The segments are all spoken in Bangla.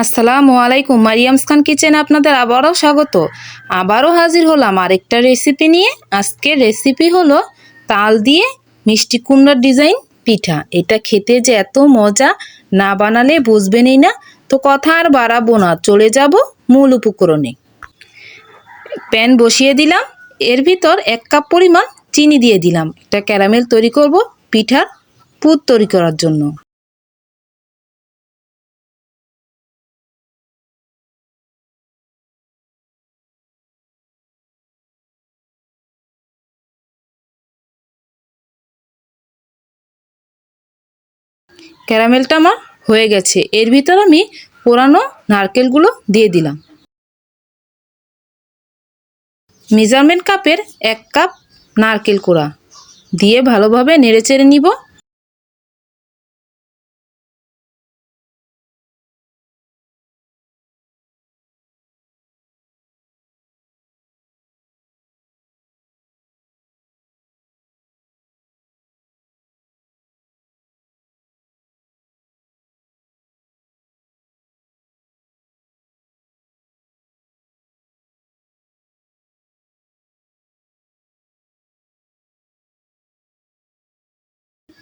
আসসালামু আলাইকুম, মারিয়ামস খান কিচেনে আপনাদের আবারও স্বাগত। আবারও হাজির হলাম আরেকটা রেসিপি নিয়ে। আজকের রেসিপি হলো তাল দিয়ে মিষ্টি কুমড়ার ডিজাইন পিঠা। এটা খেতে যে এত মজা, না বানালে বুঝবেনই না। তো কথা আর বাড়াবো না, চলে যাব মূল উপকরণে। প্যান বসিয়ে দিলাম, এর ভিতর 1 কাপ পরিমাণ চিনি দিয়ে দিলাম। একটা ক্যারামেল তৈরি করব পিঠার পুর তৈরি করার জন্য। ক্যারামেলটা আমার হয়ে গেছে। এর ভিতর আমি পোড়ানো নারকেলগুলো দিয়ে দিলাম। মেজারমেন্ট কাপের 1 কাপ নারকেল কোড়া দিয়ে ভালোভাবে নেড়েচেড়ে নিব।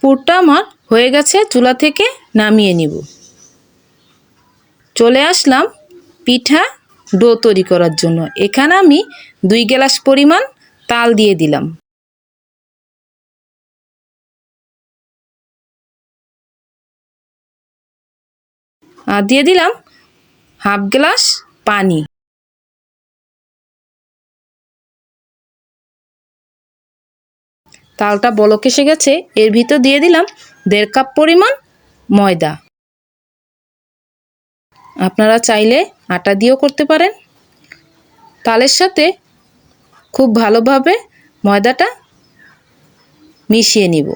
পুরটা আমার হয়ে গেছে, চুলা থেকে নামিয়ে নিব। চলে আসলাম পিঠা ডো তৈরি করার জন্য। এখানে আমি 2 গ্লাস পরিমাণ তাল দিয়ে দিলাম। আর দিয়ে দিলাম হাফ গ্লাস পানি। তালটা বলক এসে গেছে, এর ভিতর দিয়ে দিলাম 1.5 কাপ পরিমাণ ময়দা। আপনারা চাইলে আটা দিয়েও করতে পারেন। তালের সাথে খুব ভালোভাবে ময়দাটা মিশিয়ে নিব।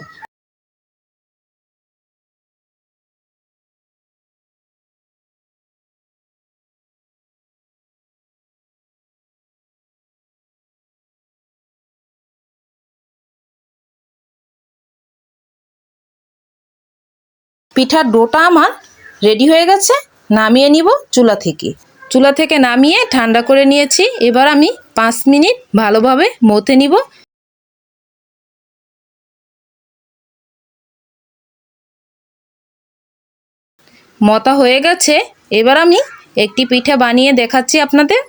পিঠার ডোটা আমার রেডি হয়ে গেছে, নামিয়ে নিব চুলা থেকে। চুলা থেকে নামিয়ে ঠান্ডা করে নিয়েছি। এবার আমি 5 মিনিট ভালোভাবে মথে নিব। মথা হয়ে গেছে, এবার আমি একটি পিঠা বানিয়ে দেখাচ্ছি আপনাদের।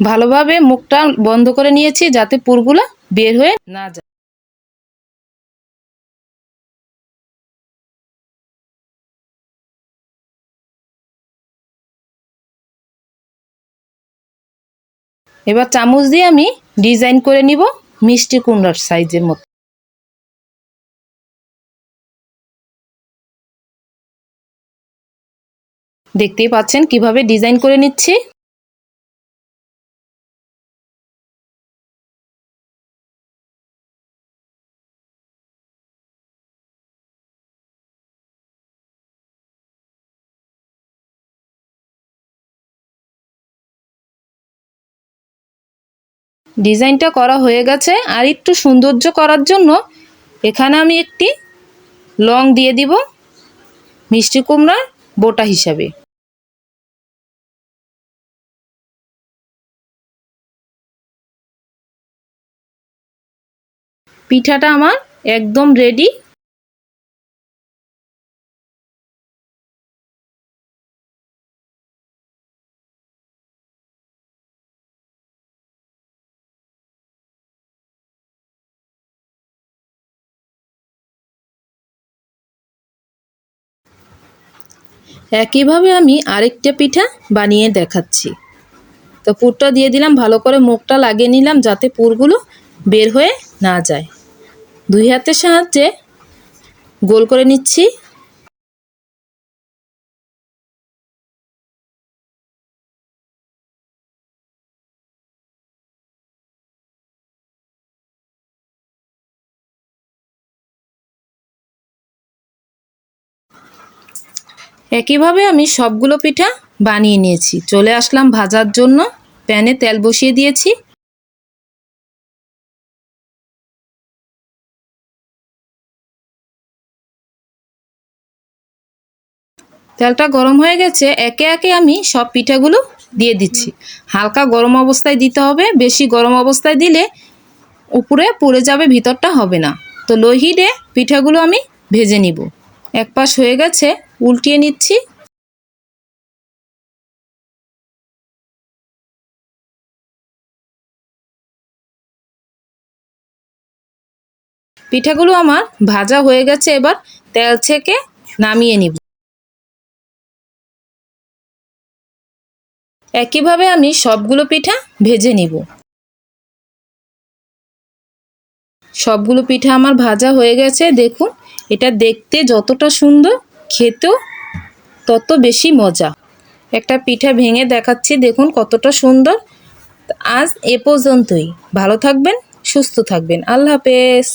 ভালোভাবে মুখটা বন্ধ করে নিয়েছি যাতে পুরগুলা বের হয়ে না যায়। এবার চামচ দিয়ে আমি ডিজাইন করে নিব মিষ্টি কুমড়ার সাইজের মতো। দেখতেই পাচ্ছেন কিভাবে ডিজাইন করে নিচ্ছি। ডিজাইনটা করা হয়ে গেছে। আর একটু সৌন্দর্য করার জন্য এখানে আমি একটি লং দিয়ে দিব মিষ্টি কুমড়ার বোটা হিসাবে। পিঠাটা আমার একদম রেডি। একইভাবে আমি আরেকটা পিঠা বানিয়ে দেখাচ্ছি। তো পুরটা দিয়ে দিলাম, ভালো করে মুখটা লাগিয়ে নিলাম যাতে পুরগুলো বের হয়ে না যায়। 2 হাতের সাহায্যে গোল করে নিচ্ছি। একইভাবে আমি সবগুলো পিঠা বানিয়ে নিয়েছি। চলে আসলাম ভাজার জন্য। প্যানে তেল বসিয়ে দিয়েছি। তেলটা গরম হয়ে গেছে, একে একে আমি সব পিঠাগুলো দিয়ে দিচ্ছি। হালকা গরম অবস্থায় দিতে হবে, বেশি গরম অবস্থায় দিলে উপরে পুড়ে যাবে, ভিতরটা হবে না। তো লো হিটে পিঠাগুলো আমি ভেজে নিব। এক পাশ হয়ে গেছে, উল্টিয়ে নিচ্ছি। পিঠাগুলো আমার ভাজা হয়ে গেছে, এবার তেল ছেঁকে নামিয়ে নিব। একইভাবে আমি সবগুলো পিঠা ভেজে নিব। সবগুলো পিঠা আমার ভাজা হয়ে গেছে। দেখুন, এটা দেখতে যতটা সুন্দর, খেতেও তত বেশি মজা। একটা পিঠা ভেঙে দেখাচ্ছি, দেখুন কতটা সুন্দর। আজ এ পর্যন্তই। ভালো থাকবেন, সুস্থ থাকবেন। আল্লাহ হাফেজ।